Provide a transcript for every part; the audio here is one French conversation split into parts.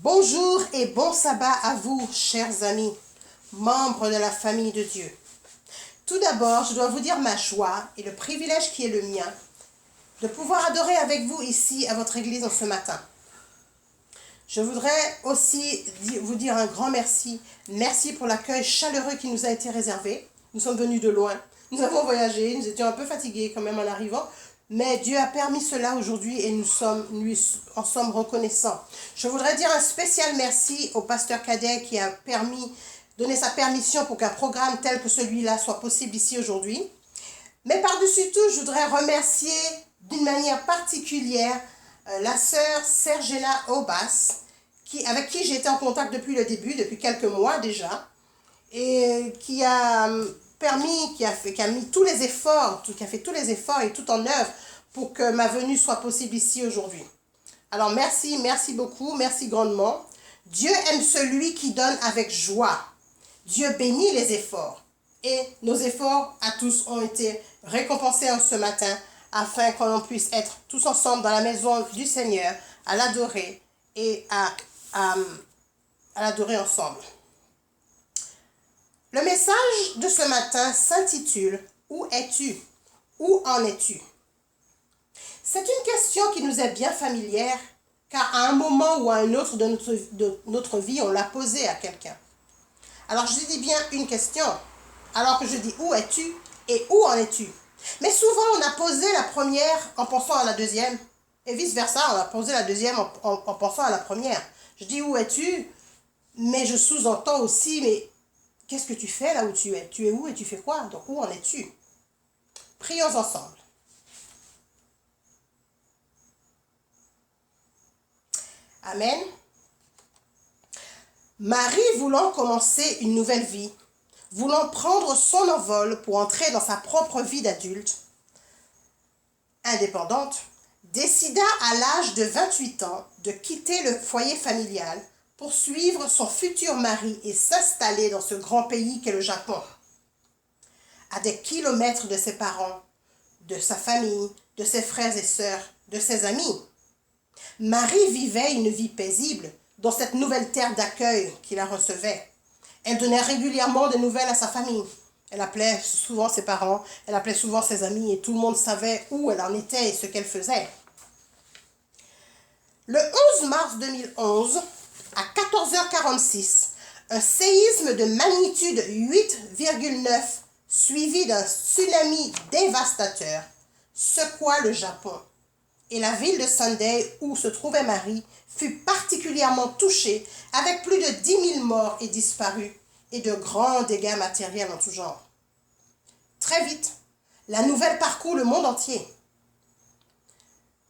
Bonjour et bon sabbat à vous, chers amis, membres de la famille de Dieu. Tout d'abord, je dois vous dire ma joie et le privilège qui est le mien de pouvoir adorer avec vous ici à votre église en ce matin. Je voudrais aussi vous dire un grand merci. Merci pour l'accueil chaleureux qui nous a été réservé. Nous sommes venus de loin. Nous avons voyagé. Nous étions un peu fatigués quand même en arrivant. Mais Dieu a permis cela aujourd'hui et nous en sommes reconnaissants. Je voudrais dire un spécial merci au pasteur Cadet qui a donné sa permission pour qu'un programme tel que celui-là soit possible ici aujourd'hui. Mais par-dessus tout, je voudrais remercier d'une manière particulière la sœur Sergena Obas, avec qui j'ai été en contact depuis le début, depuis quelques mois déjà, et qui a mis tous les efforts, qui a fait tous les efforts et tout en œuvre pour que ma venue soit possible ici aujourd'hui. Alors merci beaucoup, merci grandement. Dieu aime celui qui donne avec joie. Dieu bénit les efforts. Et nos efforts à tous ont été récompensés ce matin afin qu'on puisse être tous ensemble dans la maison du Seigneur à l'adorer et à l'adorer ensemble. Le message de ce matin s'intitule « Où es-tu? Où en es-tu » C'est une question qui nous est bien familière car à un moment ou à un autre de notre vie, on l'a posée à quelqu'un. Alors je dis bien une question, alors que je dis « Où es-tu » et « Où en es-tu » Mais souvent on a posé la première en pensant à la deuxième et vice-versa, on a posé la deuxième en pensant à la première. Je dis « Où es-tu » mais je sous-entends aussi « Mais qu'est-ce que tu fais là où tu es? Tu es où et tu fais quoi? Donc où en es-tu? » Prions ensemble. Amen. Marie voulant commencer une nouvelle vie, voulant prendre son envol pour entrer dans sa propre vie d'adulte, indépendante, décida à l'âge de 28 ans de quitter le foyer familial pour suivre son futur mari et s'installer dans ce grand pays qu'est le Japon. À des kilomètres de ses parents, de sa famille, de ses frères et sœurs, de ses amis. Marie vivait une vie paisible dans cette nouvelle terre d'accueil qui la recevait. Elle donnait régulièrement des nouvelles à sa famille. Elle appelait souvent ses parents, elle appelait souvent ses amis et tout le monde savait où elle en était et ce qu'elle faisait. Le 11 mars 2011, à 14h46, un séisme de magnitude 8,9 suivi d'un tsunami dévastateur secoua le Japon. Et la ville de Sendai, où se trouvait Marie, fut particulièrement touchée avec plus de 10 000 morts et disparus et de grands dégâts matériels en tout genre. Très vite, la nouvelle parcourt le monde entier.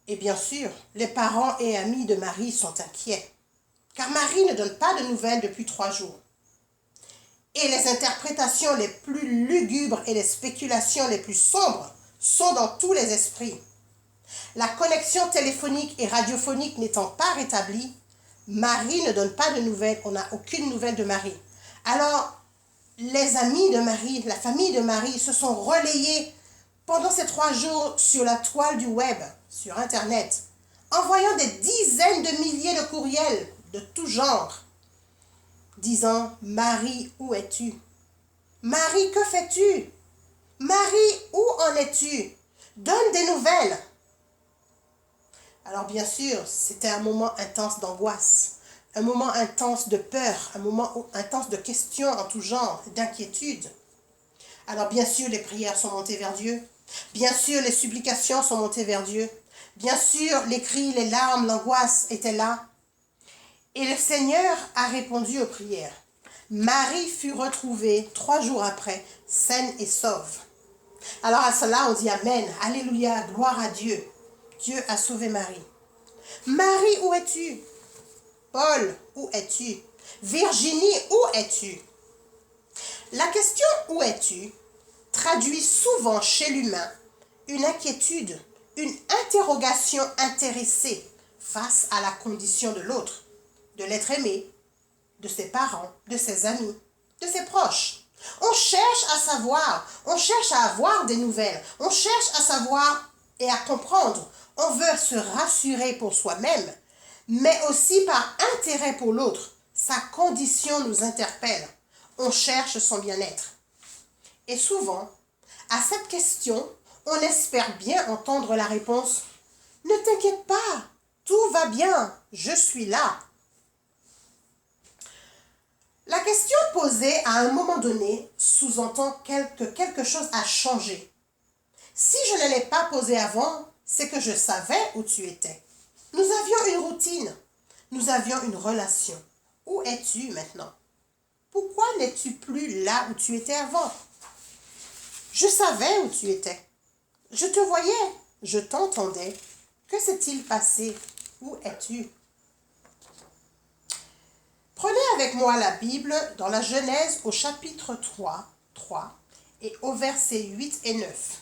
Et bien sûr, les parents et amis de Marie sont inquiets, car Marie ne donne pas de nouvelles depuis 3 jours. Et les interprétations les plus lugubres et les spéculations les plus sombres sont dans tous les esprits. La connexion téléphonique et radiophonique n'étant pas rétablie, Marie ne donne pas de nouvelles, on n'a aucune nouvelle de Marie. Alors, les amis de Marie, la famille de Marie se sont relayés pendant ces 3 jours sur la toile du web, sur Internet, envoyant des dizaines de milliers de courriels de tout genre, disant « Marie, où es-tu? Marie, que fais-tu? Marie, où en es-tu? Donne des nouvelles !» Alors bien sûr, c'était un moment intense d'angoisse, un moment intense de peur, un moment intense de questions en tout genre, d'inquiétude. Alors bien sûr, les prières sont montées vers Dieu. Bien sûr, les supplications sont montées vers Dieu. Bien sûr, les cris, les larmes, l'angoisse étaient là. Et le Seigneur a répondu aux prières. Marie fut retrouvée 3 jours après, saine et sauve. Alors à cela, on dit Amen, Alléluia, gloire à Dieu. Dieu a sauvé Marie. Marie, où es-tu? Paul, où es-tu? Virginie, où es-tu? La question « Où es-tu » traduit souvent chez l'humain une inquiétude, une interrogation intéressée face à la condition de l'autre, de l'être aimé, de ses parents, de ses amis, de ses proches. On cherche à savoir, on cherche à avoir des nouvelles, on cherche à savoir et à comprendre. On veut se rassurer pour soi-même, mais aussi par intérêt pour l'autre. Sa condition nous interpelle. On cherche son bien-être. Et souvent, à cette question, on espère bien entendre la réponse « Ne t'inquiète pas, tout va bien, je suis là ». La question posée à un moment donné sous-entend que quelque chose a changé. Si je ne l'ai pas posée avant, c'est que je savais où tu étais. Nous avions une routine, nous avions une relation. Où es-tu maintenant? Pourquoi n'es-tu plus là où tu étais avant? Je savais où tu étais. Je te voyais, je t'entendais. Que s'est-il passé? Où es-tu? Prenez avec moi la Bible dans la Genèse au chapitre 3 et au verset 8 et 9.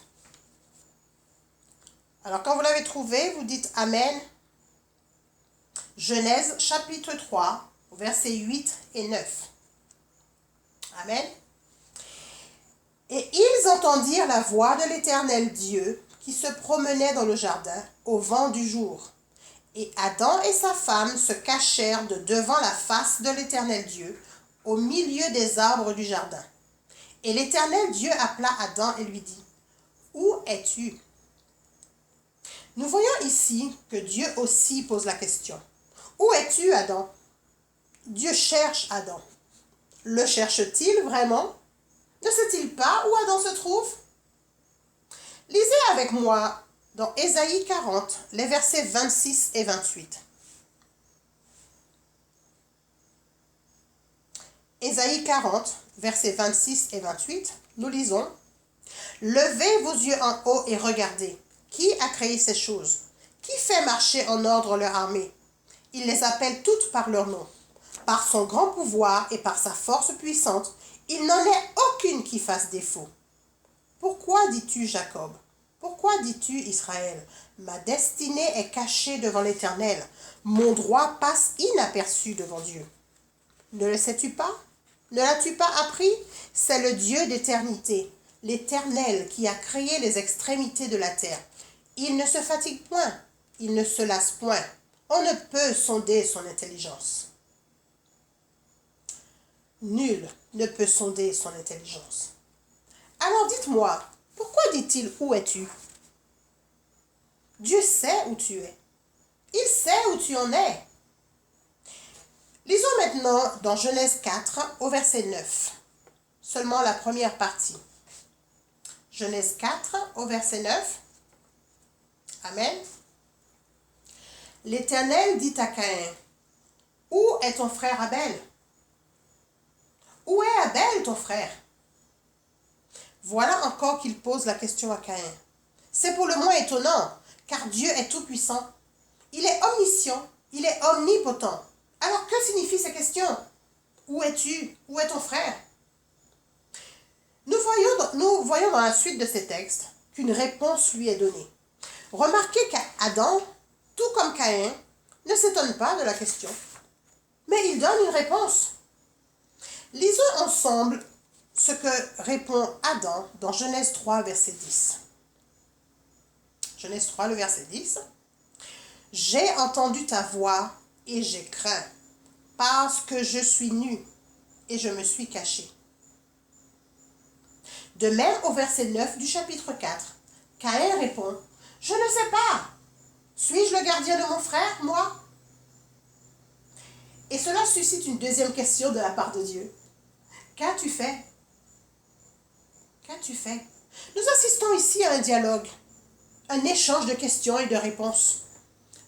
Alors quand vous l'avez trouvé, vous dites Amen. Genèse chapitre 3, versets 8 et 9. Amen. Et ils entendirent la voix de l'Éternel Dieu qui se promenait dans le jardin au vent du jour. Et Adam et sa femme se cachèrent de devant la face de l'Éternel Dieu au milieu des arbres du jardin. Et l'Éternel Dieu appela Adam et lui dit, « Où es-tu » Nous voyons ici que Dieu aussi pose la question. « Où es-tu, Adam » Dieu cherche Adam. Le cherche-t-il vraiment? Ne sait-il pas où Adam se trouve? Lisez avec moi dans Ésaïe 40, les versets 26 et 28. Ésaïe 40, versets 26 et 28, nous lisons « Levez vos yeux en haut et regardez. Qui a créé ces choses? Qui fait marcher en ordre leur armée? Il les appelle toutes par leur nom. Par son grand pouvoir et par sa force puissante, il n'en est aucune qui fasse défaut. Pourquoi dis-tu Jacob? Pourquoi dis-tu Israël? Ma destinée est cachée devant l'Éternel. Mon droit passe inaperçu devant Dieu. Ne le sais-tu pas? Ne l'as-tu pas appris? C'est le Dieu d'éternité, l'Éternel qui a créé les extrémités de la terre. Il ne se fatigue point, il ne se lasse point. On ne peut sonder son intelligence. Nul ne peut sonder son intelligence. Alors dites-moi, pourquoi dit-il « Où es-tu » Dieu sait où tu es. Il sait où tu en es. Lisons maintenant dans Genèse 4 au verset 9. Seulement la première partie. Genèse 4 au verset 9. Amen. L'Éternel dit à Caïn, « Où est ton frère Abel? Où est Abel, ton frère? » Voilà encore qu'il pose la question à Caïn. C'est pour le moins étonnant, car Dieu est tout-puissant. Il est omniscient, il est omnipotent. Alors que signifient ces questions? Où es-tu? Où est ton frère? Nous voyons dans la suite de ces textes qu'une réponse lui est donnée. Remarquez qu'Adam, tout comme Caïn, ne s'étonne pas de la question, mais il donne une réponse. Lisons ensemble ce que répond Adam dans Genèse 3, verset 10. Genèse 3, le verset 10. « J'ai entendu ta voix et j'ai craint, parce que je suis nu et je me suis caché. » De même, au verset 9 du chapitre 4, Caïn répond, « Je ne sais pas. Suis-je le gardien de mon frère, moi ?» Et cela suscite une deuxième question de la part de Dieu. « Qu'as-tu fait? Qu'as-tu fait » Nous assistons ici à un dialogue, un échange de questions et de réponses.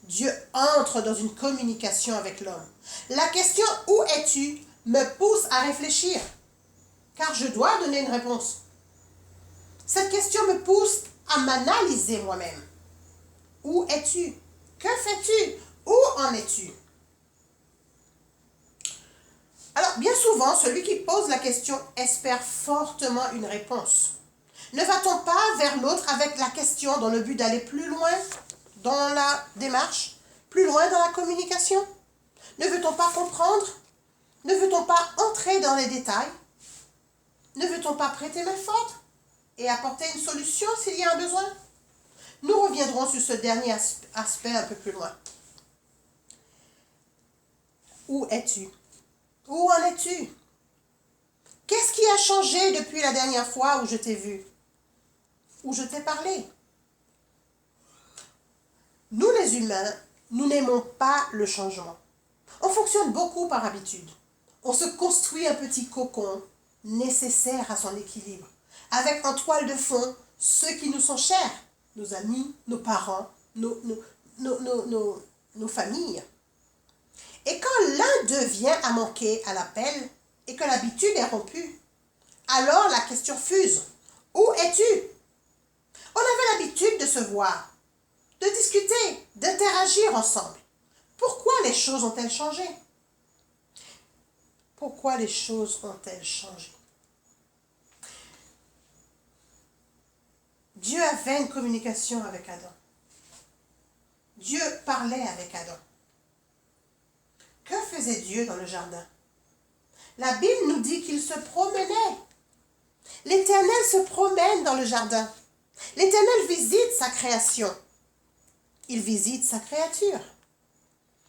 Dieu entre dans une communication avec l'homme. La question « Où es-tu » me pousse à réfléchir, car je dois donner une réponse. Cette question me pousse à m'analyser moi-même. Où es-tu? Que fais-tu? Où en es-tu? Alors, bien souvent, celui qui pose la question espère fortement une réponse. Ne va-t-on pas vers l'autre avec la question dans le but d'aller plus loin dans la démarche, plus loin dans la communication? Ne veut-on pas comprendre? Ne veut-on pas entrer dans les détails? Ne veut-on pas prêter main forte et apporter une solution s'il y a un besoin? Nous reviendrons sur ce dernier aspect un peu plus loin. où es-tu? Où en es-tu? Qu'est-ce qui a changé depuis la dernière fois où je t'ai vu? Où je t'ai parlé? Nous les humains, nous n'aimons pas le changement. On fonctionne beaucoup par habitude. On se construit un petit cocon nécessaire à son équilibre, avec en toile de fond ceux qui nous sont chers, nos amis, nos parents, nos familles. Et quand l'un d'eux vient à manquer à l'appel et que l'habitude est rompue, alors la question fuse. Où es-tu? On avait l'habitude de se voir, de discuter, d'interagir ensemble. Pourquoi les choses ont-elles changé? Pourquoi les choses ont-elles changé? Dieu avait une communication avec Adam. Dieu parlait avec Adam. Que faisait Dieu dans le jardin? La Bible nous dit qu'il se promenait. L'Éternel se promène dans le jardin. L'Éternel visite sa création. Il visite sa créature.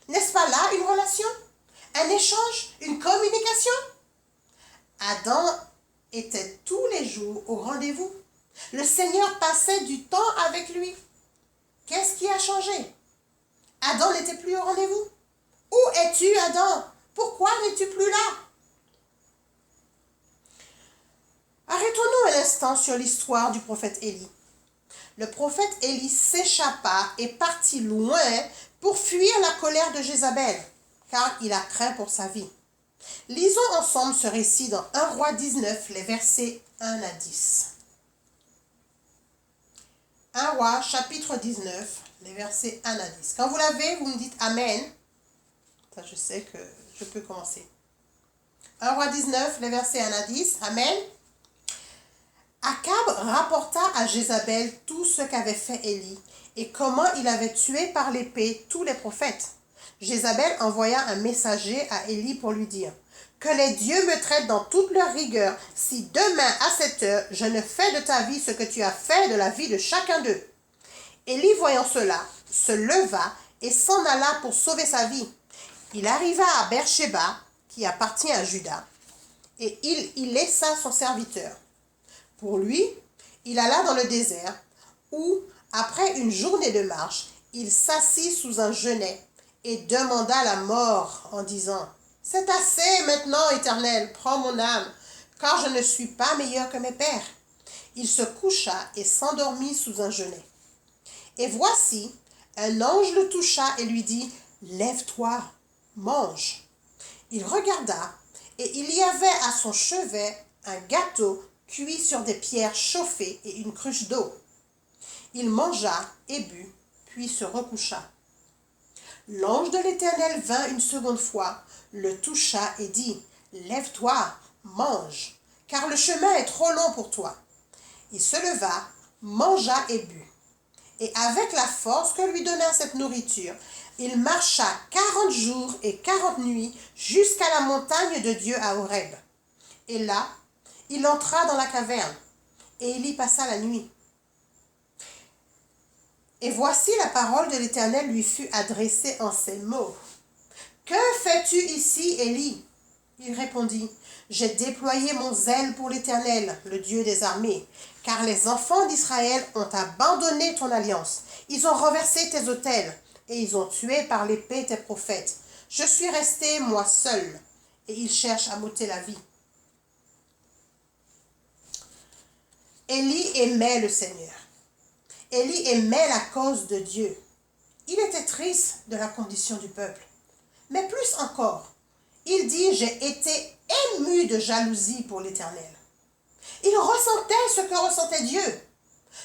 N'est-ce pas là une relation? Un échange? Une communication? Adam était tous les jours au rendez-vous. Le Seigneur passait du temps avec lui. Qu'est-ce qui a changé? Adam n'était plus au rendez-vous. Où es-tu, Adam? Pourquoi n'es-tu plus là? Arrêtons-nous un instant sur l'histoire du prophète Élie. Le prophète Élie s'échappa et partit loin pour fuir la colère de Jézabel, car il a craint pour sa vie. Lisons ensemble ce récit dans 1 Roi 19, les versets 1 à 10. 1 Roi, chapitre 19, les versets 1 à 10. Quand vous l'avez, vous me dites Amen. Ça, je sais que je peux commencer. 1 Roi 19, les versets 1 à 10. Amen. Akab rapporta à Jézabel tout ce qu'avait fait Élie et comment il avait tué par l'épée tous les prophètes. Jézabel envoya un messager à Élie pour lui dire « Que les dieux me traitent dans toute leur rigueur si demain à cette heure je ne fais de ta vie ce que tu as fait de la vie de chacun d'eux. » Élie, voyant cela, se leva et s'en alla pour sauver sa vie. Il arriva à Beersheba, qui appartient à Juda, et il y laissa son serviteur. Pour lui, il alla dans le désert, où, après une journée de marche, il s'assit sous un genêt et demanda la mort en disant « C'est assez maintenant, Éternel, prends mon âme, car je ne suis pas meilleur que mes pères. » Il se coucha et s'endormit sous un genêt. Et voici, un ange le toucha et lui dit « Lève-toi, mange. » Il regarda, et il y avait à son chevet un gâteau cuit sur des pierres chauffées et une cruche d'eau. Il mangea et but, puis se recoucha. L'ange de l'Éternel vint une seconde fois, le toucha et dit « Lève-toi, mange, car le chemin est trop long pour toi. » Il se leva, mangea et but. Et avec la force que lui donna cette nourriture, il marcha 40 jours et 40 nuits jusqu'à la montagne de Dieu à Horeb. Et là, il entra dans la caverne, et il y passa la nuit. Et voici la parole de l'Éternel lui fut adressée en ces mots. « Que fais-tu ici, Élie ?» Il répondit, « J'ai déployé mon zèle pour l'Éternel, le Dieu des armées, car les enfants d'Israël ont abandonné ton alliance. Ils ont renversé tes autels, et ils ont tué par l'épée tes prophètes. Je suis resté, moi seul, et ils cherchent à m'ôter la vie. » Élie aimait le Seigneur. Élie aimait la cause de Dieu. Il était triste de la condition du peuple. Mais plus encore, il dit « J'ai été ému de jalousie pour l'Éternel. » Il ressentait ce que ressentait Dieu.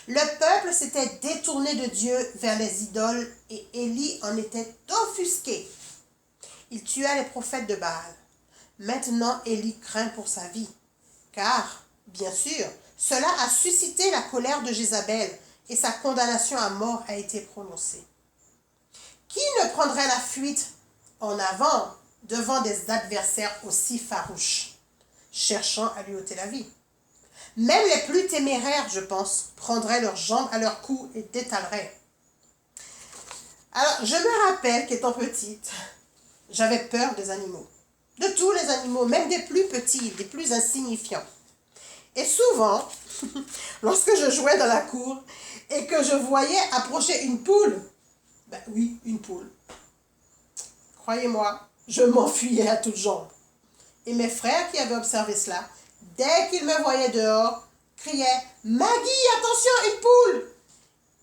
Le peuple s'était détourné de Dieu vers les idoles et Élie en était offusqué. Il tua les prophètes de Baal. Maintenant, Élie craint pour sa vie, car, bien sûr, cela a suscité la colère de Jézabel et sa condamnation à mort a été prononcée. Qui ne prendrait la fuite en avant devant des adversaires aussi farouches, cherchant à lui ôter la vie? Même les plus téméraires, je pense, prendraient leurs jambes à leur cou et détaleraient. Alors, je me rappelle qu'étant petite, J'avais peur des animaux. De tous les animaux, même des plus petits, des plus insignifiants. Et souvent, lorsque je jouais dans la cour et que je voyais approcher une poule, ben oui, une poule, croyez-moi, je m'enfuyais à toutes jambes. Et mes frères qui avaient observé cela, dès qu'ils me voyaient dehors, criaient « Maggie, attention, une poule !»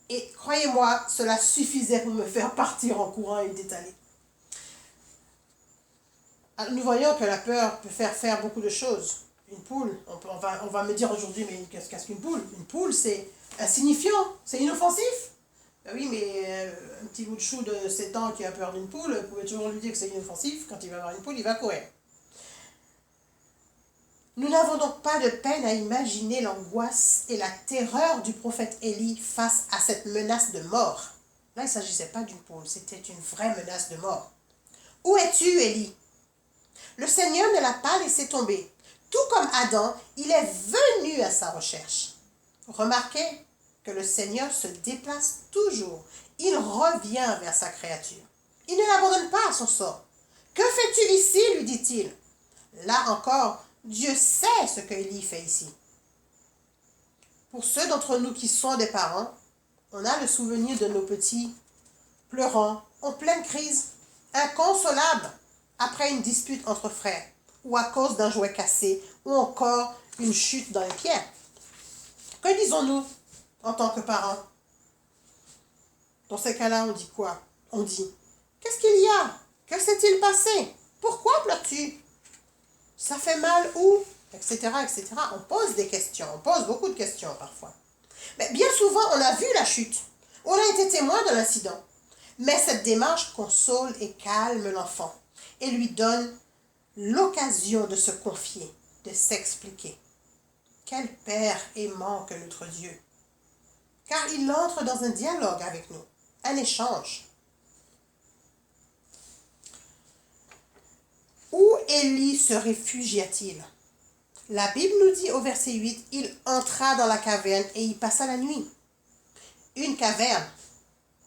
Et croyez-moi, cela suffisait pour me faire partir en courant et détaler. Nous voyons que la peur peut faire beaucoup de choses. Une poule, on va me dire aujourd'hui, mais qu'est-ce qu'une poule? Une poule, c'est insignifiant, c'est inoffensif. Ben oui, mais un petit bout de chou de 7 ans qui a peur d'une poule, vous pouvez toujours lui dire que c'est inoffensif. Quand il va voir une poule, il va courir. Nous n'avons donc pas de peine à imaginer l'angoisse et la terreur du prophète Élie face à cette menace de mort. Là, il ne s'agissait pas d'une poule, c'était une vraie menace de mort. « Où es-tu, Élie » Le Seigneur ne l'a pas laissé tomber. Tout comme Adam, il est venu à sa recherche. Remarquez que le Seigneur se déplace toujours. Il revient vers sa créature. Il ne l'abandonne pas à son sort. « Que fais-tu ici » lui dit-il. Là encore, Dieu sait ce que Élie fait ici. Pour ceux d'entre nous qui sont des parents, on a le souvenir de nos petits pleurant, en pleine crise, inconsolables, après une dispute entre frères, ou à cause d'un jouet cassé, ou encore une chute dans les pierres. Que disons-nous en tant que parents? Dans ces cas-là, on dit quoi? On dit, qu'est-ce qu'il y a? Que s'est-il passé? Pourquoi pleures-tu? Ça fait mal où? Etc., etc. On pose des questions, on pose beaucoup de questions parfois. Mais bien souvent, on a vu la chute. On a été témoin de l'incident. Mais cette démarche console et calme l'enfant et lui donne l'occasion de se confier, de s'expliquer. Quel Père aimant que notre Dieu! Car il entre dans un dialogue avec nous, un échange. Où Élie se réfugia-t-il? La Bible nous dit au verset 8, il entra dans la caverne et y passa la nuit. Une caverne,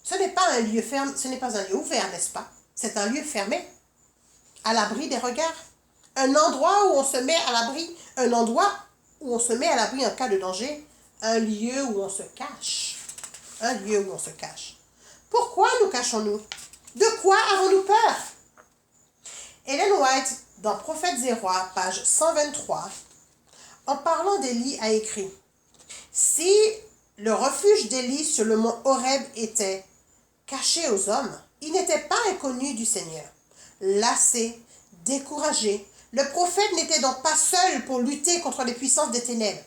ce n'est pas un lieu fermé, ce n'est pas un lieu ouvert, n'est-ce pas? C'est un lieu fermé, à l'abri des regards. Un endroit où on se met à l'abri, un endroit où on se met à l'abri en cas de danger, un lieu où on se cache. Un lieu où on se cache. Pourquoi nous cachons-nous? De quoi avons-nous peur? Ellen White, dans Prophètes et Rois, page 123, en parlant d'Élie, a écrit « Si le refuge d'Élie sur le mont Horeb était caché aux hommes, il n'était pas inconnu du Seigneur. Lassé, découragé, le prophète n'était donc pas seul pour lutter contre les puissances des ténèbres.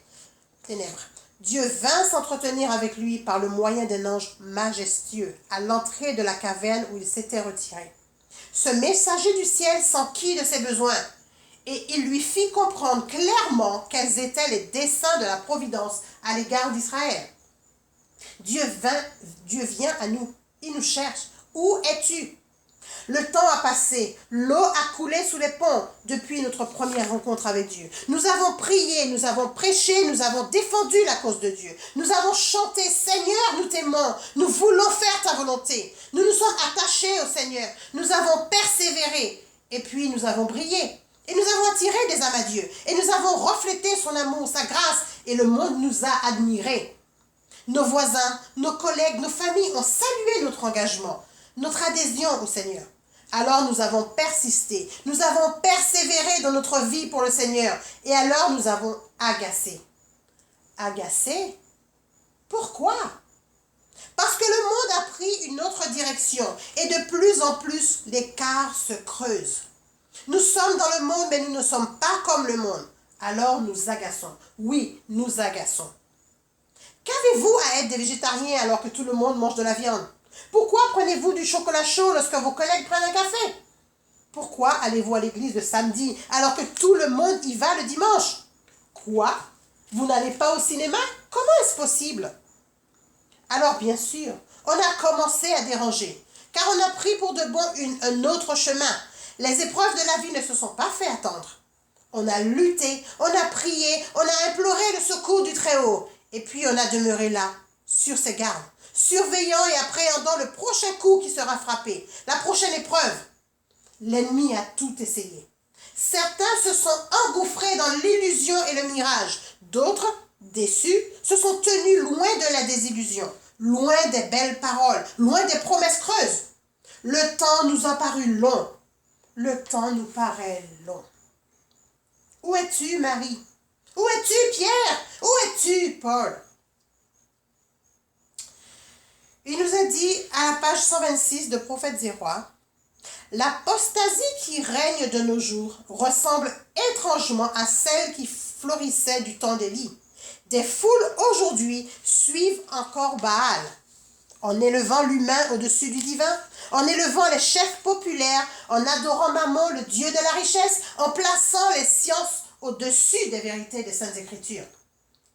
Dieu vint s'entretenir avec lui par le moyen d'un ange majestueux à l'entrée de la caverne où il s'était retiré. Ce messager du ciel s'enquit de ses besoins et il lui fit comprendre clairement quels étaient les desseins de la providence à l'égard d'Israël. Dieu vient à nous, il nous cherche. Où es-tu? Le temps a passé, l'eau a coulé sous les ponts depuis notre première rencontre avec Dieu. Nous avons prié, nous avons prêché, nous avons défendu la cause de Dieu. Nous avons chanté, Seigneur, nous t'aimons, nous voulons faire ta volonté. Nous nous sommes attachés au Seigneur, nous avons persévéré et puis nous avons brillé. Et nous avons attiré des âmes à Dieu et nous avons reflété son amour, sa grâce et le monde nous a admirés. Nos voisins, nos collègues, nos familles ont salué notre engagement, notre adhésion au Seigneur. Alors nous avons persisté, nous avons persévéré dans notre vie pour le Seigneur et alors nous avons agacé. Agacé? Pourquoi? Parce que le monde a pris une autre direction et de plus en plus l'écart se creuse. Nous sommes dans le monde mais nous ne sommes pas comme le monde. Alors nous agaçons. Oui, nous agaçons. Qu'avez-vous à être des végétariens alors que tout le monde mange de la viande? Pourquoi prenez-vous du chocolat chaud lorsque vos collègues prennent un café? Pourquoi allez-vous à l'église le samedi alors que tout le monde y va le dimanche? Quoi? Vous n'allez pas au cinéma? Comment est-ce possible? Alors bien sûr, on a commencé à déranger, car on a pris pour de bon un autre chemin. Les épreuves de la vie ne se sont pas fait attendre. On a lutté, on a prié, on a imploré le secours du Très-Haut. Et puis on a demeuré là, sur ses gardes, surveillant et appréhendant le prochain coup qui sera frappé, la prochaine épreuve. L'ennemi a tout essayé. Certains se sont engouffrés dans l'illusion et le mirage. D'autres, déçus, se sont tenus loin de la désillusion, loin des belles paroles, loin des promesses creuses. Le temps nous a paru long. Le temps nous paraît long. Où es-tu, Marie? Où es-tu, Pierre? Où es-tu, Paul? Il nous a dit à la page 126 de Prophètes et Rois, l'apostasie qui règne de nos jours ressemble étrangement à celle qui florissait du temps d'Élie. Des foules aujourd'hui suivent encore Baal, en élevant l'humain au-dessus du divin, en élevant les chefs populaires, en adorant Mammon, le dieu de la richesse, en plaçant les sciences au-dessus des vérités des Saintes Écritures.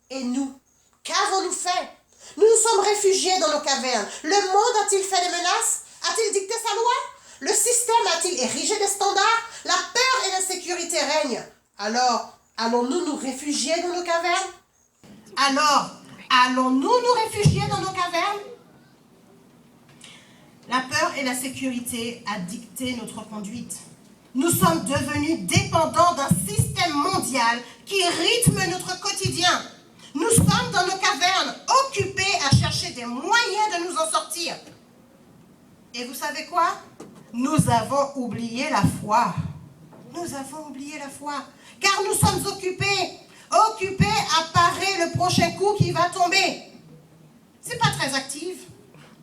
Et nous, qu'avons-nous fait? Nous nous sommes réfugiés dans nos cavernes. Le monde a-t-il fait des menaces? A-t-il dicté sa loi? Le système a-t-il érigé des standards? La peur et l'insécurité règnent. Alors, allons-nous nous réfugier dans nos cavernes? Alors, allons-nous nous réfugier dans nos cavernes? La peur et la sécurité a dicté notre conduite. Nous sommes devenus dépendants d'un système mondial qui rythme notre quotidien. Nous sommes dans nos cavernes, occupés à chercher des moyens de nous en sortir. Et vous savez quoi? Nous avons oublié la foi. Nous avons oublié la foi. Car nous sommes occupés à parer le prochain coup qui va tomber. C'est pas très actif.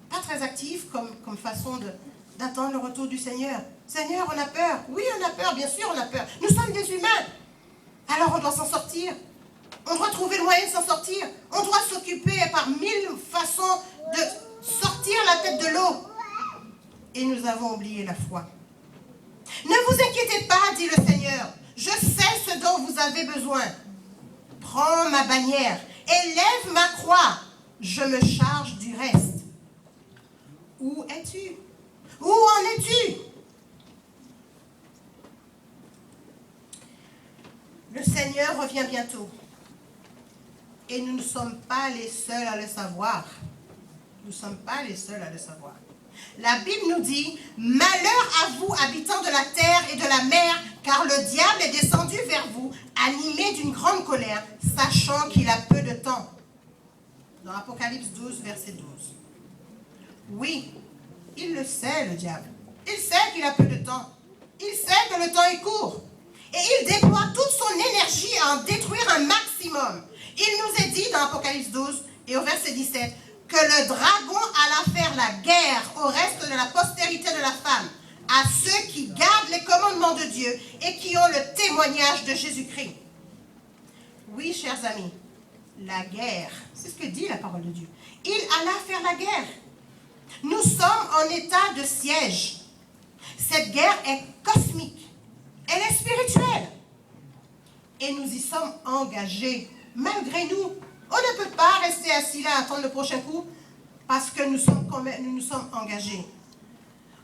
Pas très actif comme façon d'attendre le retour du Seigneur. Seigneur, on a peur. Oui, on a peur, bien sûr, on a peur. Nous sommes des humains. Alors on doit s'en sortir. On doit trouver le moyen de s'en sortir. On doit s'occuper par 1000 façons de sortir la tête de l'eau. Et nous avons oublié la foi. Ne vous inquiétez pas, dit le Seigneur. Je sais ce dont vous avez besoin. Prends ma bannière et lève ma croix. Je me charge du reste. Où es-tu? Où en es-tu? Le Seigneur revient bientôt. Et nous ne sommes pas les seuls à le savoir. Nous ne sommes pas les seuls à le savoir. La Bible nous dit, « Malheur à vous, habitants de la terre et de la mer, car le diable est descendu vers vous, animé d'une grande colère, sachant qu'il a peu de temps. » Dans Apocalypse 12, verset 12. Oui, il le sait, le diable. Il sait qu'il a peu de temps. Il sait que le temps est court. Et il déploie toute son énergie à en détruire un maximum. Il nous est dit dans Apocalypse 12 et au verset 17 que le dragon alla faire la guerre au reste de la postérité de la femme, à ceux qui gardent les commandements de Dieu et qui ont le témoignage de Jésus-Christ. Oui, chers amis, la guerre, c'est ce que dit la parole de Dieu. Il alla faire la guerre. Nous sommes en état de siège. Cette guerre est cosmique. Elle est spirituelle. Et nous y sommes engagés. Malgré nous, on ne peut pas rester assis là à attendre le prochain coup parce que nous nous sommes engagés.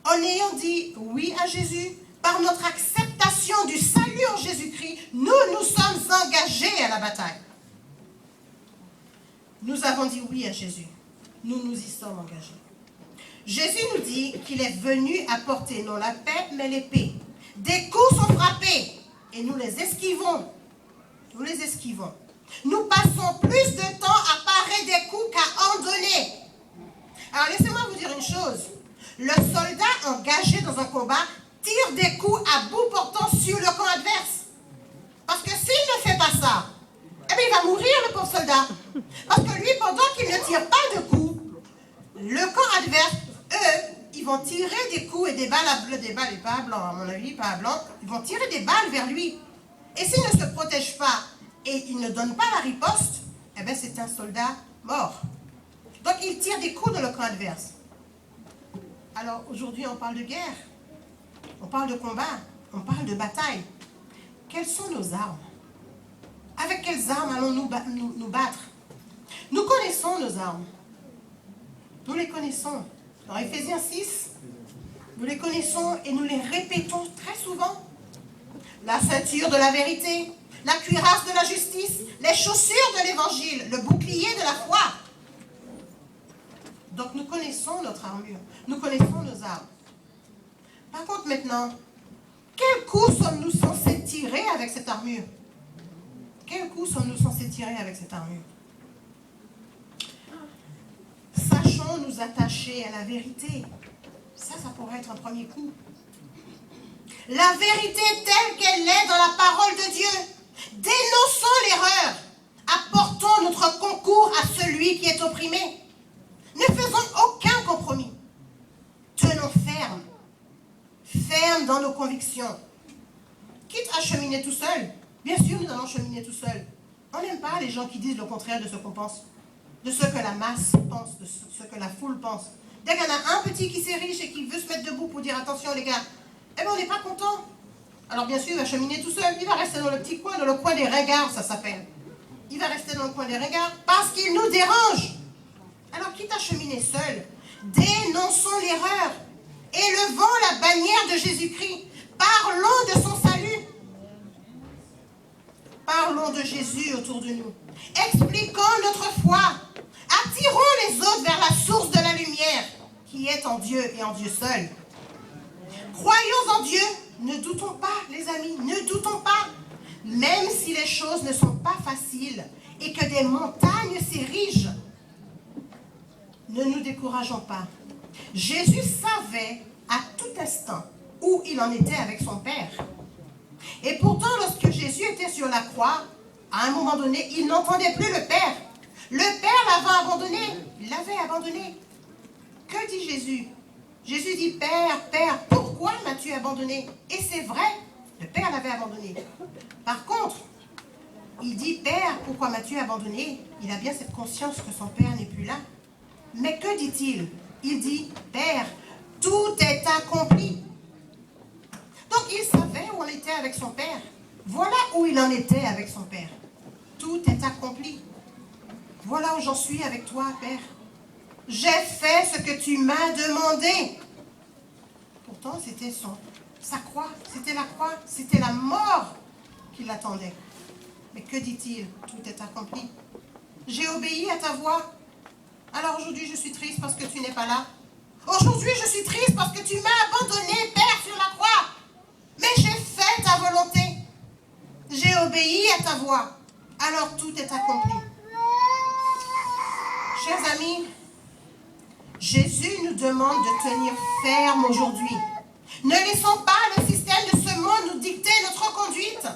En ayant dit oui à Jésus, par notre acceptation du salut en Jésus-Christ, nous nous sommes engagés à la bataille. Nous avons dit oui à Jésus. Nous nous y sommes engagés. Jésus nous dit qu'il est venu apporter non la paix, mais l'épée. Des coups sont frappés et nous les esquivons. Nous les esquivons. Nous passons plus de temps à parer des coups qu'à en donner. Alors laissez-moi vous dire une chose. Le soldat engagé dans un combat tire des coups à bout portant sur le camp adverse. Parce que s'il ne fait pas ça, eh bien, il va mourir, le pauvre soldat. Parce que lui, pendant qu'il ne tire pas de coups, le camp adverse, eux, ils vont tirer des coups et des balles à bleu, des balles et pas à blanc, à mon avis, pas à blanc. Ils vont tirer des balles vers lui. Et s'il ne se protège pas et il ne donne pas la riposte, eh bien, c'est un soldat mort. Donc, il tire des coups dans le camp adverse. Alors, aujourd'hui, on parle de guerre. On parle de combat. On parle de bataille. Quelles sont nos armes? Avec quelles armes allons-nous nous battre? Nous connaissons nos armes. Nous les connaissons. Dans Éphésiens 6, nous les connaissons et nous les répétons très souvent. La ceinture de la vérité, la cuirasse de la justice, les chaussures de l'évangile, le bouclier de la foi. Donc nous connaissons notre armure, nous connaissons nos armes. Par contre maintenant, coup sommes-nous censés tirer avec cette armure? Quel coup sommes-nous censés tirer avec cette armure? Sachons nous attacher à la vérité. Ça pourrait être un premier coup. La vérité telle qu'elle est dans la parole de Dieu. Dénonçons l'erreur. Apportons notre concours à celui qui est opprimé. Ne faisons aucun compromis. Tenons ferme. Ferme dans nos convictions. Quitte à cheminer tout seul. Bien sûr, nous allons cheminer tout seul. On n'aime pas les gens qui disent le contraire de ce qu'on pense. De ce que la masse pense, de ce que la foule pense. Dès qu'il y en a un petit qui s'érige et qui veut se mettre debout pour dire attention les gars, eh bien on n'est pas content. Alors bien sûr, il va cheminer tout seul. Il va rester dans le petit coin, dans le coin des regards, ça s'appelle. Il va rester dans le coin des regards parce qu'il nous dérange. Alors quitte à cheminer seul, dénonçons l'erreur. Élevons la bannière de Jésus-Christ. Parlons de son salut. Parlons de Jésus autour de nous. Expliquons notre foi. Attirons les autres vers la source de la lumière, qui est en Dieu et en Dieu seul. Croyons en Dieu. Ne doutons pas, les amis, ne doutons pas. Même si les choses ne sont pas faciles et que des montagnes s'érigent, ne nous décourageons pas. Jésus savait à tout instant où il en était avec son Père. Et pourtant, lorsque Jésus était sur la croix, à un moment donné, il n'entendait plus le Père. Le Père l'avait abandonné. Il l'avait abandonné. Que dit Jésus? Jésus dit, Père, Père, pourquoi m'as-tu abandonné? Et c'est vrai, le Père l'avait abandonné. Par contre, il dit, Père, pourquoi m'as-tu abandonné? Il a bien cette conscience que son Père n'est plus là. Mais que dit-il? Il dit, Père, tout est accompli. Donc il savait où on était avec son Père. Voilà où il en était avec son Père. Tout est accompli. Voilà où j'en suis avec toi, Père. J'ai fait ce que tu m'as demandé. Pourtant, c'était sa croix. C'était la croix. C'était la mort qui l'attendait. Mais que dit-il? Tout est accompli. J'ai obéi à ta voix. Alors aujourd'hui, je suis triste parce que tu n'es pas là. Aujourd'hui, je suis triste parce que tu m'as abandonné, Père, sur la croix. Mais j'ai fait ta volonté. J'ai obéi à ta voix. Alors tout est accompli. Chers amis, Jésus nous demande de tenir ferme aujourd'hui. Ne laissons pas le système de ce monde nous dicter notre conduite.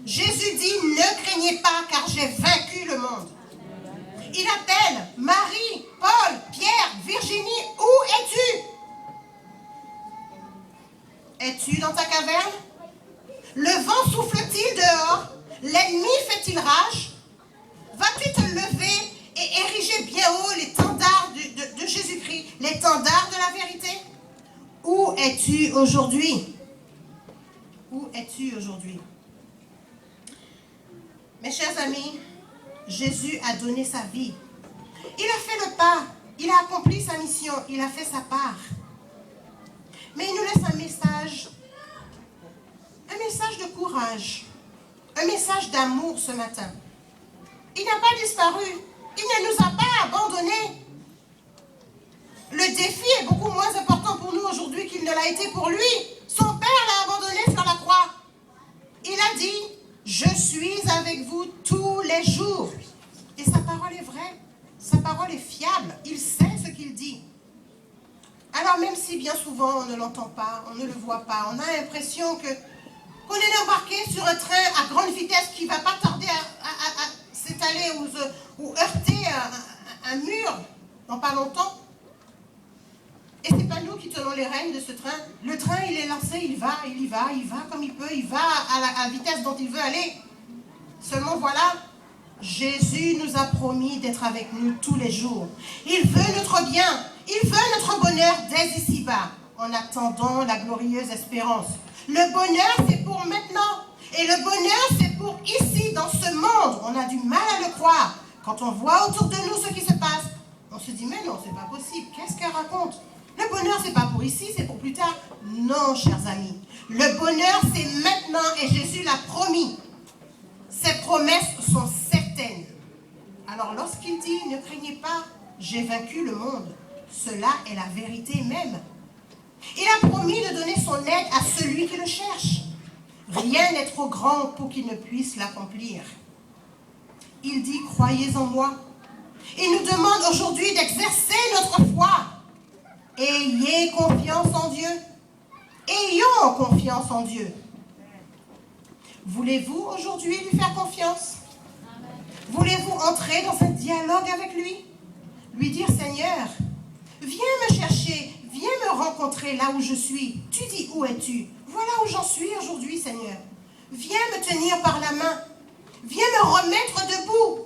Jésus dit, ne craignez pas car j'ai vaincu le monde. Il appelle Marie, Paul, Pierre, Virginie, où es-tu? Es-tu dans ta caverne? Le vent souffle-t-il dehors? L'ennemi fait-il rage? Vas-tu te lever et ériger bien haut l'étendard de Jésus-Christ, l'étendard de la vérité? Où es-tu aujourd'hui? Où es-tu aujourd'hui? Mes chers amis, Jésus a donné sa vie. Il a fait le pas. Il a accompli sa mission. Il a fait sa part. Mais il nous laisse un message de courage, un message d'amour ce matin. Il n'a pas disparu. Il ne nous a pas abandonnés. Le défi est beaucoup moins important pour nous aujourd'hui qu'il ne l'a été pour lui. Son Père l'a abandonné sur la croix. Il a dit, je suis avec vous tous les jours. Et sa parole est vraie. Sa parole est fiable. Il sait ce qu'il dit. Alors même si bien souvent on ne l'entend pas, on ne le voit pas, on a l'impression qu'on est embarqué sur un train à grande vitesse qui ne va pas tarder à s'étaler ou heurter un mur dans pas longtemps. Et ce n'est pas nous qui tenons les rênes de ce train. Le train, il est lancé, il va comme il peut, il va à la vitesse dont il veut aller. Seulement voilà, Jésus nous a promis d'être avec nous tous les jours. Il veut notre bien, il veut notre bonheur dès ici-bas, en attendant la glorieuse espérance. Le bonheur, c'est pour maintenant. Et le bonheur, c'est pour ici, dans ce monde. On a du mal à le croire. Quand on voit autour de nous ce qui se passe, on se dit, mais non, c'est pas possible. Qu'est-ce qu'elle raconte? Le bonheur, c'est pas pour ici, c'est pour plus tard. Non, chers amis. Le bonheur, c'est maintenant et Jésus l'a promis. Ses promesses sont certaines. Alors, lorsqu'il dit, ne craignez pas, j'ai vaincu le monde, cela est la vérité même. Il a promis de donner son aide à celui qui le cherche. Rien n'est trop grand pour qu'il ne puisse l'accomplir. Il dit, croyez en moi. Il nous demande aujourd'hui d'exercer notre foi. Ayez confiance en Dieu. Ayons confiance en Dieu. Voulez-vous aujourd'hui lui faire confiance? Voulez-vous entrer dans un dialogue avec lui? Lui dire, Seigneur, viens me chercher, viens me rencontrer là où je suis. Tu dis, où es-tu? Voilà où j'en suis aujourd'hui, Seigneur. Viens me tenir par la main. Viens me remettre debout.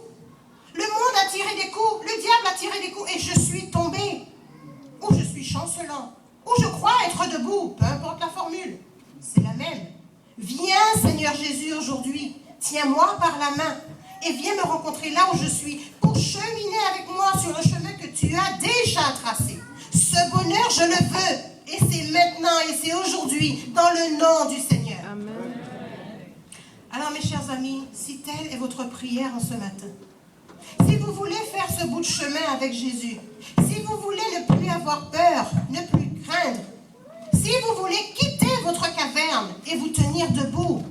Le monde a tiré des coups, le diable a tiré des coups et je suis tombé. Ou je suis chancelant, ou je crois être debout, peu importe la formule. C'est la même. Viens, Seigneur Jésus, aujourd'hui. Tiens-moi par la main et viens me rencontrer là où je suis pour cheminer avec moi sur le chemin que tu as déjà tracé. Ce bonheur, je le veux. Et c'est maintenant et c'est aujourd'hui, dans le nom du Seigneur. Amen. Alors, mes chers amis, si telle est votre prière en ce matin, si vous voulez faire ce bout de chemin avec Jésus, si vous voulez ne plus avoir peur, ne plus craindre, si vous voulez quitter votre caverne et vous tenir debout,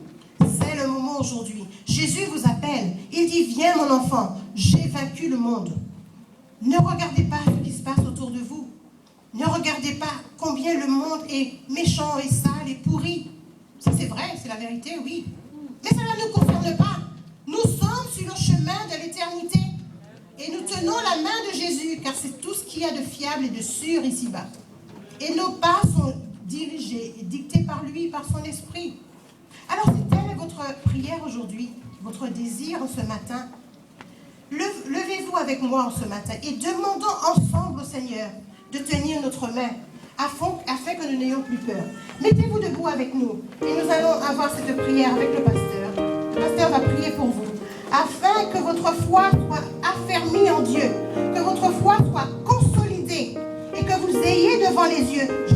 c'est le moment aujourd'hui. Jésus vous appelle. Il dit, viens mon enfant, j'ai vaincu le monde. Ne regardez pas ce qui se passe autour de vous. Ne regardez pas combien le monde est méchant et sale et pourri. Ça c'est vrai, c'est la vérité, oui. Mais cela ne nous concerne pas. Nous sommes sur le chemin de l'éternité. Et nous tenons la main de Jésus, car c'est tout ce qu'il y a de fiable et de sûr ici-bas. Et nos pas sont dirigés et dictés par lui, par son esprit. Alors, si telle est votre prière aujourd'hui, votre désir ce matin, levez-vous avec moi ce matin et demandons ensemble au Seigneur de tenir notre main afin que nous n'ayons plus peur. Mettez-vous debout avec nous et nous allons avoir cette prière avec le pasteur. Le pasteur va prier pour vous afin que votre foi soit affermie en Dieu, que votre foi soit consolidée et que vous ayez devant les yeux